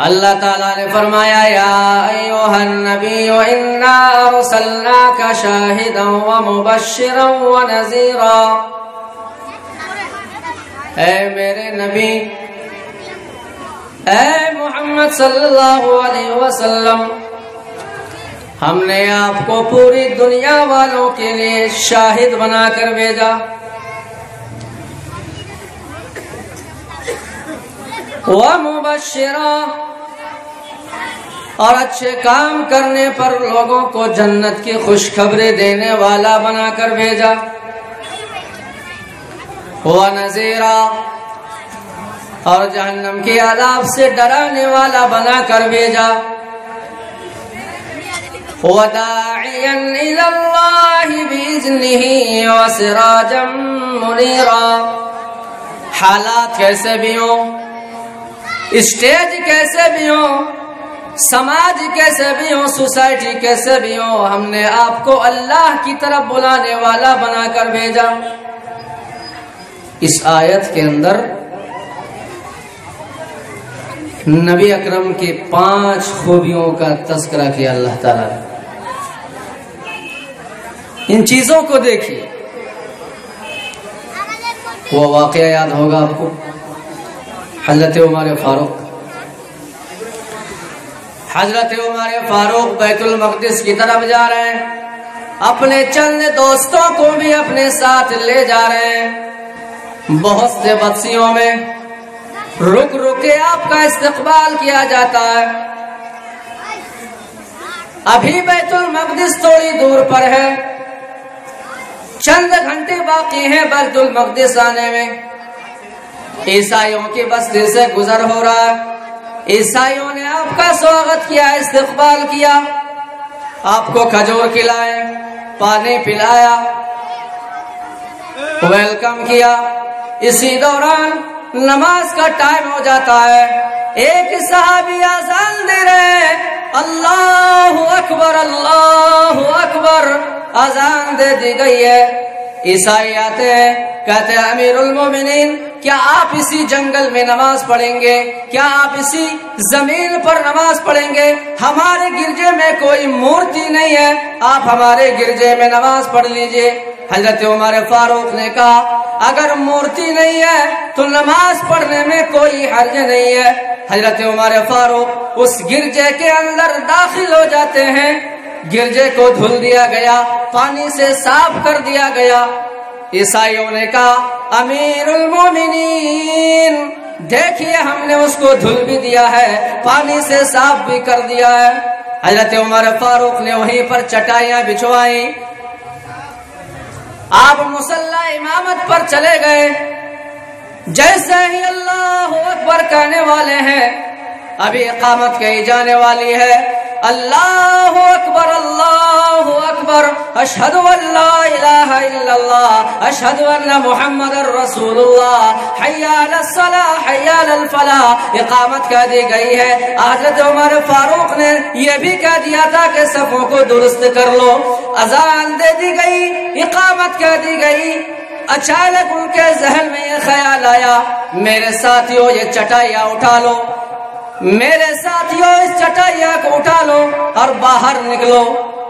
اللہ تعالیٰ نے فرمایا یا ایھا النبی انا ارسلناک شاہدا ومبشرا ونذیرا، اے میرے نبی، اے محمد صلی اللہ علیہ وسلم، ہم نے آپ کو پوری دنیا والوں کے لیے شاہد بنا کر بھیجا، ومبشرا، اور اچھے کام کرنے پر لوگوں کو جنت کی خوشخبری دینے والا بنا کر بھیجا، ونذیرا، اور جہنم کی عذاب سے ڈرانے والا بنا کر بھیجا، وداعیا الی اللہ باذنہ وسراجا منیرا۔ حالات کیسے بھی ہوں، اسٹیج کیسے بھی ہوں، سماج کیسے بھی ہوں، سوسائٹی کیسے بھی ہوں، ہم نے آپ کو اللہ کی طرف بلانے والا بنا کر بھیجا۔ اس آیت کے اندر نبی اکرم کی 5 خوبیوں کا تذکرہ کیا اللہ تعالیٰ نے۔ ان چیزوں کو دیکھیے، وہ واقعہ یاد ہوگا آپ کو، حضرت عمر فاروق بیت المقدس کی طرف جا رہے ہیں، اپنے چند دوستوں کو بھی اپنے ساتھ لے جا رہے ہیں۔ بہت سے بسیوں میں رک کے آپ کا استقبال کیا جاتا ہے۔ ابھی بیت المقدس تھوڑی دور پر ہے، چند گھنٹے باقی ہیں بیت المقدس آنے میں۔ عیسائیوں کی بستی سے گزر ہو رہا ہے، عیسائیوں نے آپ کا سواگت کیا، استقبال کیا، آپ کو کھجور کھلائے، پانی پلایا، ویلکم کیا۔ اسی دوران نماز کا ٹائم ہو جاتا ہے، ایک صحابی اذان دے رہے، اللہ اکبر اللہ اکبر، اذان دے دی گئی ہے۔ عیسائی آتے ہیں، کہتے ہیں امیر المومنین، کیا آپ اسی جنگل میں نماز پڑھیں گے؟ کیا آپ اسی زمین پر نماز پڑھیں گے؟ ہمارے گرجے میں کوئی مورتی نہیں ہے، آپ ہمارے گرجے میں نماز پڑھ لیجئے۔ حضرت عمر فاروق نے کہا اگر مورتی نہیں ہے تو نماز پڑھنے میں کوئی حرج نہیں ہے۔ حضرت عمر فاروق اس گرجے کے اندر داخل ہو جاتے ہیں، گرجے کو دھل دیا گیا، پانی سے صاف کر دیا گیا۔ عیسائیوں نے کہا امیر المومنین دیکھیے، ہم نے اس کو دھل بھی دیا ہے، پانی سے صاف بھی کر دیا ہے۔ حضرت عمر فاروق نے وہیں پر چٹائیاں بچھوائیں، آپ مصلی امامت پر چلے گئے۔ جیسے ہی اللہ اکبر کہنے والے ہیں، ابھی اقامت کہی جانے والی ہے، اللہ اکبر اللہ اکبر، اشہد ان لا الہ الا اللہ، اشہد ان محمد رسول اللہ، حی علی الصلاۃ حی علی الفلاح، اقامت کہہ دی گئی ہے۔ حضرت عمر فاروق نے یہ بھی کہہ دیا تھا کہ صفوں کو درست کر لو، اذان دے دی گئی، اقامت کہہ دی گئی۔ اچانک ان کے ذہن میں یہ خیال آیا، میرے ساتھیوں یہ چٹائیاں اٹھا لو، میرے ساتھیوں اس چٹائیاں کو اٹھا لو اور باہر نکلو۔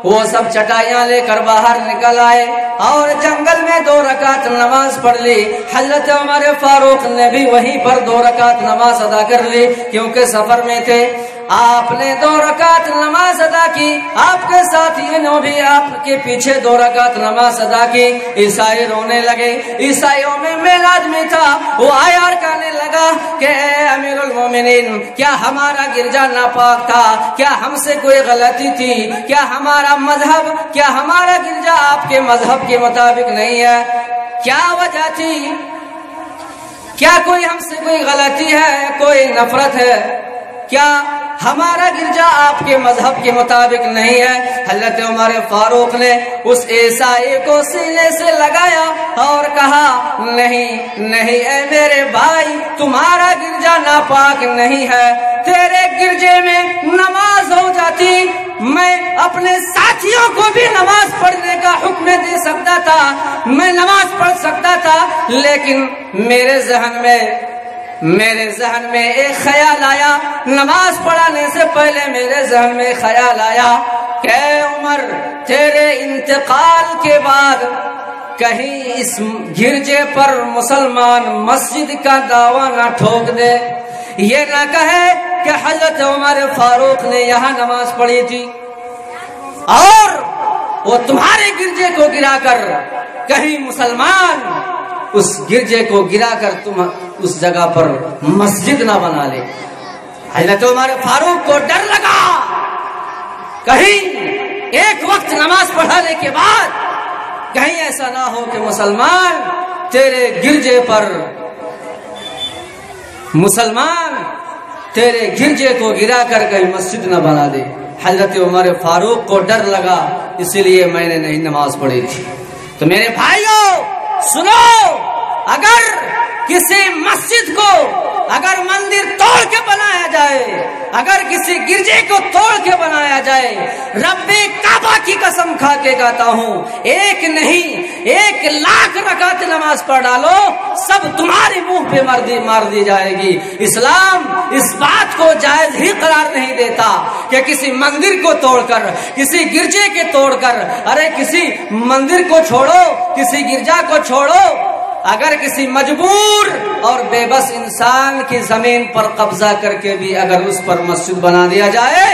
وہ سب چٹائیاں لے کر باہر نکل آئے اور جنگل میں 2 رکعت نماز پڑھ لی۔ حضرت عمر فاروق نے بھی وہیں پر 2 رکعت نماز ادا کر لی، کیونکہ سفر میں تھے۔ آپ نے 2 رکعت نماز ادا کی، آپ کے ساتھیوں نے بھی آپ کے پیچھے 2 رکعت نماز ادا کی۔ عیسائی رونے لگے، عیسائیوں میں میل آدمی تھا، وہ آیا اور کہنے لگا کہ اے امیر المومنین، کیا ہمارا گرجا ناپاک تھا؟ کیا ہم سے کوئی غلطی تھی؟ کیا ہمارا گرجا آپ کے مذہب کے مطابق نہیں ہے؟ کیا وجہ تھی؟ کیا کوئی ہم سے کوئی غلطی ہے، کوئی نفرت ہے؟ کیا ہمارا گرجا آپ کے مذہب کے مطابق نہیں ہے؟ حضرت عمر فاروق نے اس عیسائی کو سینے سے لگایا اور کہا نہیں نہیں اے میرے بھائی، تمہارا گرجا ناپاک نہیں ہے، تیرے گرجے میں نماز ہو جاتی، میں اپنے ساتھیوں کو بھی نماز پڑھنے کا حکم دے سکتا تھا، میں نماز پڑھ سکتا تھا، لیکن میرے ذہن میں میرے ذہن میں ایک خیال آیا، نماز پڑھانے سے پہلے میرے ذہن میں خیال آیا کہ اے عمر، تیرے انتقال کے بعد کہیں اس گرجے پر مسلمان مسجد کا دعویٰ نہ ٹھوک دے، یہ نہ کہے کہ حضرت عمر فاروق نے یہاں نماز پڑھی تھی اور وہ تمہارے گرجے کو گرا کر کہیں مسلمان اس گرجے کو گرا کر تم اس جگہ پر مسجد نہ بنا لے۔ حضرت عمر فاروق کو ڈر لگا کہیں ایک وقت نماز پڑھانے کے بعد کہیں ایسا نہ ہو کہ مسلمان تیرے گرجے پر تیرے گرجے کو گرا کر کہیں مسجد نہ بنا دے۔ حضرت عمر فاروق کو ڈر لگا، اسی لیے میں نے نہیں نماز پڑھی تھی۔ تو میرے بھائیوں سنو، اگر کسی مسجد کو اگر مندر توڑ کے بنایا جائے، اگر کسی گرجے کو توڑ کے بنایا جائے، رب کعبہ کی قسم کھا کے کہتا ہوں، ایک نہیں 1,00,000 رکعت نماز پڑھ ڈالو، سب تمہارے منہ پہ مار دی جائے گی۔ اسلام اس بات کو جائز ہی قرار نہیں دیتا کہ کسی مندر کو توڑ کر، کسی گرجے کے توڑ کر، ارے کسی مندر کو چھوڑو، کسی گرجا کو چھوڑو، اگر کسی مجبور اور بے بس انسان کی زمین پر قبضہ کر کے بھی اگر اس پر مسجد بنا دیا جائے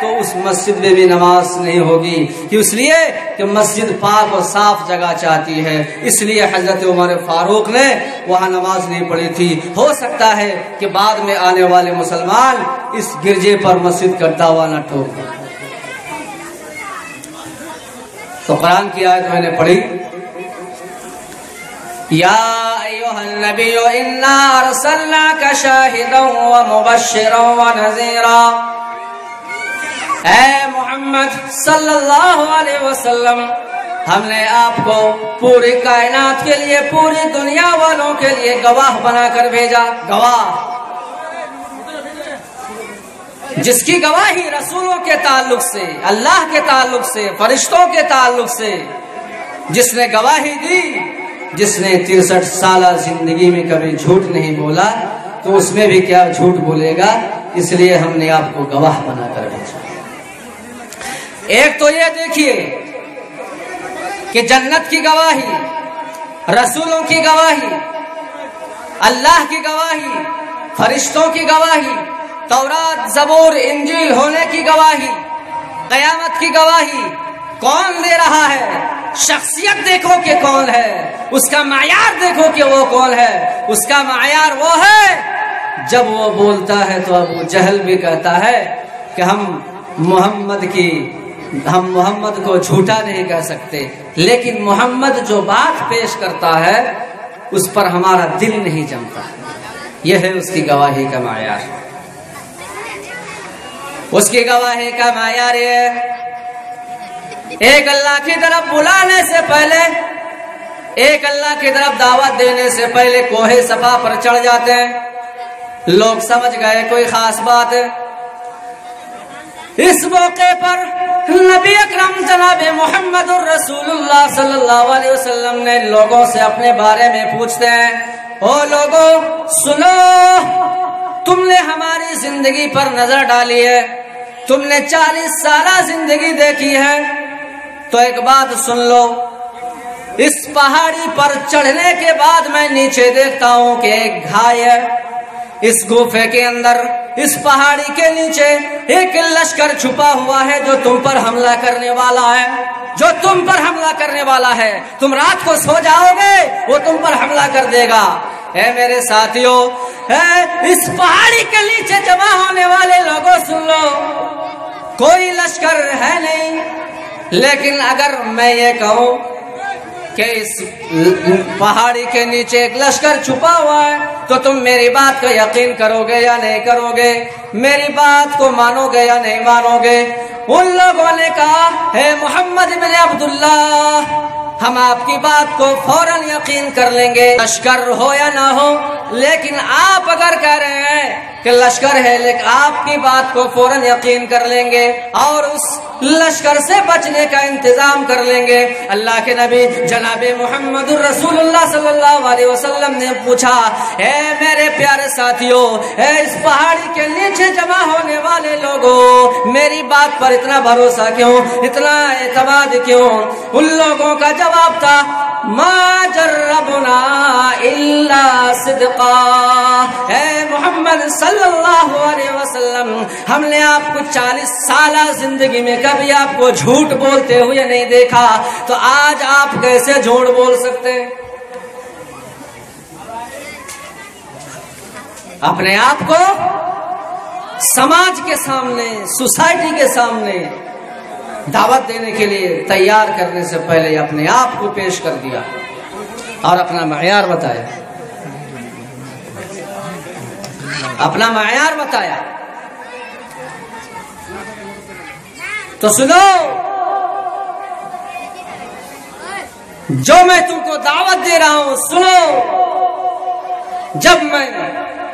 تو اس مسجد میں بھی نماز نہیں ہوگی، اس لیے کہ مسجد پاک اور صاف جگہ چاہتی ہے۔ اس لیے حضرت عمر فاروق نے وہاں نماز نہیں پڑھی تھی۔ ہو سکتا ہے کہ بعد میں آنے والے مسلمان اس گرجے پر مسجد کا دعویٰ نہ ٹھوک دیں۔ تو قرآن کی آیت میں نے پڑھی، یا ایھا النبی انا ارسلناک شاہدا ومبشرا ونذیرا، اے محمد صلی اللہ علیہ وسلم، ہم نے آپ کو پوری کائنات کے لیے، پوری دنیا والوں کے لیے گواہ بنا کر بھیجا۔ گواہ جس کی گواہی رسولوں کے تعلق سے، اللہ کے تعلق سے، فرشتوں کے تعلق سے، جس نے گواہی دی، جس نے 63 سالہ زندگی میں کبھی جھوٹ نہیں بولا، تو اس میں بھی کیا جھوٹ بولے گا؟ اس لیے ہم نے آپ کو گواہ بنا کر بھیجا۔ ایک تو یہ دیکھیے کہ جنت کی گواہی، رسولوں کی گواہی، اللہ کی گواہی، فرشتوں کی گواہی، تورات زبور انجیل ہونے کی گواہی، قیامت کی گواہی، کون دے رہا ہے؟ شخصیت دیکھو کہ کون ہے، اس کا معیار دیکھو کہ وہ کون ہے۔ اس کا معیار وہ ہے، جب وہ بولتا ہے تو ابو جہل بھی کہتا ہے کہ ہم محمد کو جھوٹا نہیں کہہ سکتے، لیکن محمد جو بات پیش کرتا ہے اس پر ہمارا دل نہیں جمتا۔ یہ ہے اس کی گواہی کا معیار۔ اس کی گواہی کا معیار یہ، ایک اللہ کی طرف بلانے سے پہلے، ایک اللہ کی طرف دعوت دینے سے پہلے کوہ صفا پر چڑھ جاتے ہیں، لوگ سمجھ گئے کوئی خاص بات ہے۔ اس موقع پر نبی اکرم جناب محمد الرسول اللہ صلی اللہ علیہ وسلم نے لوگوں سے اپنے بارے میں پوچھتے ہیں، او لوگوں سنو، تم نے ہماری زندگی پر نظر ڈالی ہے، تم نے 40 سالہ زندگی دیکھی ہے، تو ایک بات سن لو، اس پہاڑی پر چڑھنے کے بعد میں نیچے دیکھتا ہوں کہ ایک گھائی ہے، اس گوفے کے اندر، اس پہاڑی کے نیچے ایک لشکر چھپا ہوا ہے جو تم پر حملہ کرنے والا ہے، جو تم پر حملہ کرنے والا ہے۔ تم رات کو سو جاؤ گے وہ تم پر حملہ کر دے گا۔ اے میرے ساتھیوں، اس پہاڑی کے نیچے جمع ہونے والے لوگوں سن لو، کوئی لشکر ہے نہیں، لیکن اگر میں یہ کہوں کہ اس پہاڑی کے نیچے ایک لشکر چھپا ہوا ہے تو تم میری بات کو یقین کرو گے یا نہیں کرو گے؟ میری بات کو مانو گے یا نہیں مانو گے؟ ان لوگوں نے کہا، اے محمد بن عبداللہ، ہم آپ کی بات کو فوراً یقین کر لیں گے، لشکر ہو یا نہ ہو، لیکن آپ اگر کہہ رہے ہیں کہ لشکر ہے، لیکن آپ کی بات کو فوراً یقین کر لیں گے اور اس لشکر سے بچنے کا انتظام کر لیں گے۔ اللہ کے نبی جناب محمد الرسول اللہ صلی اللہ علیہ وسلم نے پوچھا، اے میرے پیارے ساتھیوں، اے اس پہاڑی کے نیچے جمع ہونے والے لوگوں، میری بات پر اتنا بھروسہ کیوں، اتنا اعتماد کیوں؟ ان لوگوں کا جواب تھا، ما جربنا الا صدقا، اے محمد صلی اللہ علیہ وسلم، ہم نے آپ کو 40 سالہ زندگی میں کبھی آپ کو جھوٹ بولتے ہوئے نہیں دیکھا، تو آج آپ کیسے جھوٹ بول سکتے ہیں؟ اپنے آپ کو سماج کے سامنے، سوسائٹی کے سامنے دعوت دینے کے لیے تیار کرنے سے پہلے اپنے آپ کو پیش کر دیا اور اپنا معیار بتایا، اپنا معیار بتایا۔ تو سنو، جو میں تم کو دعوت دے رہا ہوں سنو، جب میں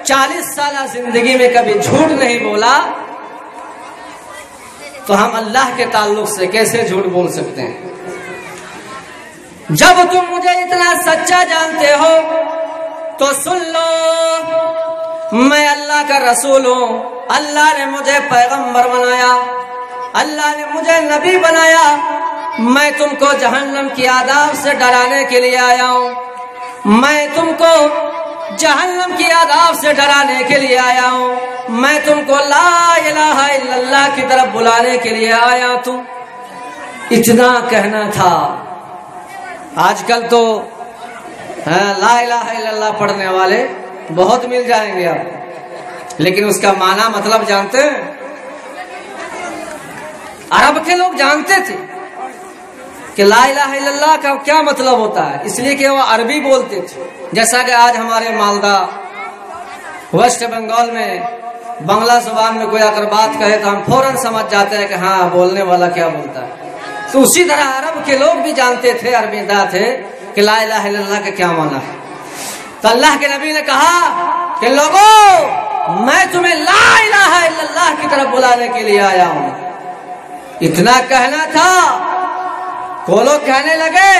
40 سالہ زندگی میں کبھی جھوٹ نہیں بولا تو ہم اللہ کے تعلق سے کیسے جھوٹ بول سکتے ہیں؟ جب تم مجھے اتنا سچا جانتے ہو تو سن لو، میں اللہ کا رسول ہوں، اللہ نے مجھے پیغمبر بنایا، اللہ نے مجھے نبی بنایا، میں تم کو جہنم کی عذاب سے ڈرانے کے لیے آیا ہوں، میں تم کو جہنم کی عذاب سے ڈرانے کے لیے آیا ہوں، میں تم کو لا الہ الا اللہ کی طرف بلانے کے لیے آیا ہوں۔ اتنا کہنا تھا۔ آج کل تو لا الہ الا اللہ پڑھنے والے بہت مل جائیں گے آپ، لیکن اس کا معنی مطلب جانتے ہیں؟ عرب کے لوگ جانتے تھے کہ لا الہ الا اللہ کا کیا مطلب ہوتا ہے، اس لیے کہ وہ عربی بولتے تھے۔ جیسا کہ آج ہمارے مالدہ ویسٹ بنگال میں بنگلہ زبان میں کوئی اگر بات کہے تو ہم فوراً سمجھ جاتے ہیں کہ ہاں بولنے والا کیا بولتا ہے، تو اسی طرح عرب کے لوگ بھی جانتے تھے، عربی داں تھے کہ لا الہ الا اللہ کا کیا معنی ہے۔ تو اللہ کے نبی نے کہا کہ لوگوں، میں تمہیں لا الہ الا اللہ کی طرف بلانے کے لیے آیا ہوں۔ اتنا کہنا تھا، وہ لوگ کہنے لگے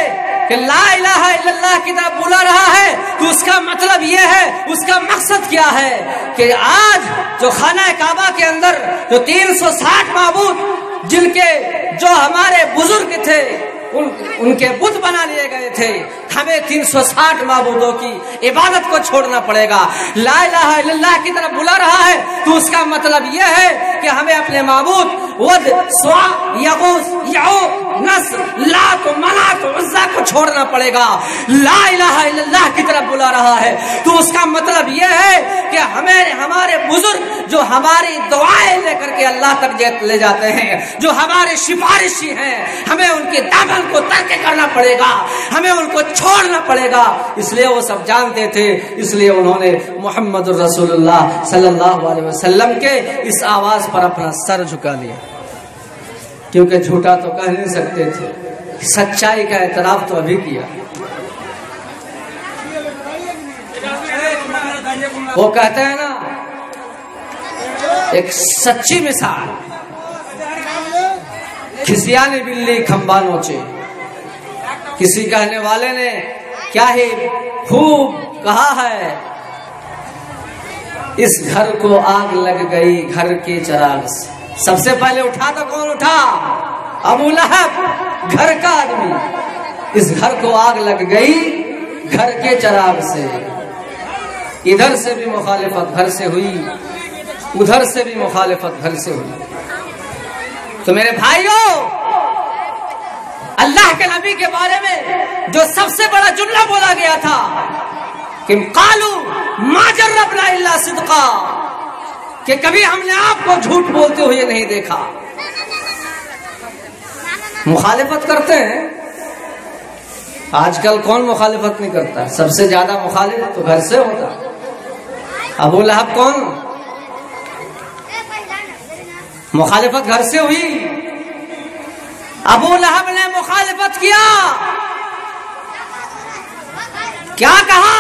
کہ لا الہ الا اللہ کی طرف بلا رہا ہے تو اس کا مطلب یہ ہے، اس کا مقصد کیا ہے کہ آج جو خانہ کعبہ کے اندر جو 360 معبود جن کے جو ہمارے بزرگ تھے ان کے بت بنا لیے گئے تھے، ہمیں 360 معبودوں کی عبادت کو چھوڑنا پڑے گا۔ لا الہ الا اللہ کی طرف بلا رہا ہے تو اس کا مطلب یہ ہے کہ ہمیں اپنے معبود ود، سوا، یغوث، یعوق، نصر، لات، منات، عزا کو چھوڑنا پڑے گا۔ لا الہ الا اللہ کی طرف بلا رہا ہے تو اس کا مطلب یہ ہے کہ ہمارے بزرگ جو ہماری دعائیں لے کر کے اللہ تک لے جاتے ہیں، جو ہمارے سفارشی ہیں، ہمیں ان کے دامن کو ترک کرنا پڑے گا، ہمیں ان کو چھوڑنا پڑے گا۔ اس لیے وہ سب جانتے تھے، اس لیے انہوں نے محمد الرسول اللہ صلی اللہ علیہ وسلم کے اس آواز پر اپنا سر جھکا لیا، کیونکہ جھوٹا تو کہہ نہیں سکتے تھے، سچائی کا اعتراف تو ابھی کیا۔ وہ کہتے ہیں نا، ایک سچی مثال، کھسیا نے بلی کھمبا نوچے۔ کسی کہنے والے نے کیا ہی خوب کہا ہے، اس گھر کو آگ لگ گئی گھر کے چراغ سے۔ سب سے پہلے اٹھا تو کون اٹھا؟ ابو لہب، گھر کا آدمی۔ اس گھر کو آگ لگ گئی گھر کے چراغ سے۔ ادھر سے بھی مخالفت گھر سے ہوئی، ادھر سے بھی مخالفت گھر سے ہوئی۔ تو میرے بھائیوں، اللہ کے نبی کے بارے میں جو سب سے بڑا جملہ بولا گیا تھا کہ قالوا ما جربنا الا صدقا، کہ کبھی ہم نے آپ کو جھوٹ بولتے ہوئے نہیں دیکھا۔ مخالفت کرتے ہیں، آج کل کون مخالفت نہیں کرتا؟ سب سے زیادہ مخالف تو گھر سے ہوتا۔ ابو لہب کون؟ مخالفت گھر سے ہوئی۔ ابو لہب نے مخالفت کیا کیا کہا؟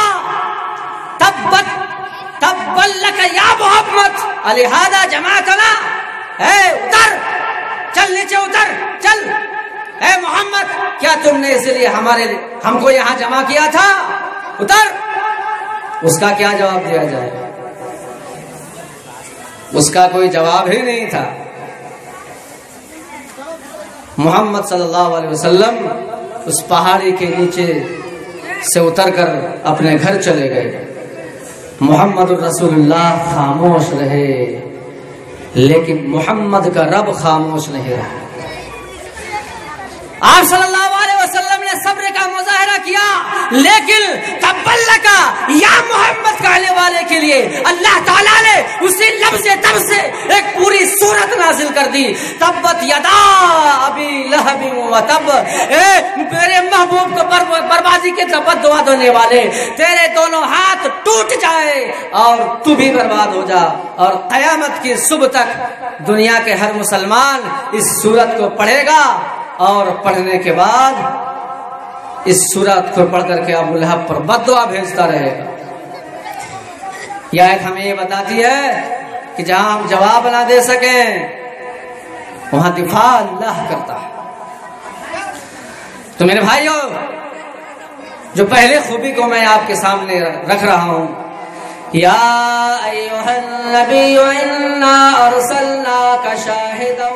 تبت لک یا محمد الہذا جماعتنا، اے اتر، چل نیچے اتر، چل اے محمد، کیا تم نے اس لیے ہم کو یہاں جمع کیا تھا؟ اتر۔ اس کا کیا جواب دیا جائے؟ اس کا کوئی جواب ہی نہیں تھا۔ محمد صلی اللہ علیہ وسلم اس پہاڑی کے نیچے سے اتر کر اپنے گھر چلے گئے۔ محمد الرسول اللہ خاموش رہے، لیکن محمد کا رب خاموش نہیں رہا۔ آپ صلی اللہ علیہ وسلم نے صبر کا مظاہرہ کیا، لیکن تبلک یا محمد کہنے والے کے لیے اللہ تعالیٰ نے اسی لفظ تب سے ایک پوری سورت نازل کر دی۔ تبت یدا ابی لہب وتب، اے میرے محبوب کو بربادی کے بد دعا دینے والے، تیرے دونوں ہاتھ ٹوٹ جائے اور تو بھی برباد ہو جا۔ اور قیامت کی صبح تک دنیا کے ہر مسلمان اس سورت کو پڑھے گا، اور پڑھنے کے بعد اس سورت کو پڑھ کر کے ابو لہب پر بد دعا بھیجتا رہے گا۔ یہ آیت ہمیں یہ بتاتی ہے کہ جہاں ہم جواب نہ دے سکیں وہاں دفاع اللہ کرتا ہے۔ تو میرے بھائیوں، جو پہلے خوبی کو میں آپ کے سامنے رکھ رہا ہوں، یا ایھا النبی انا ارسلناک شاہدا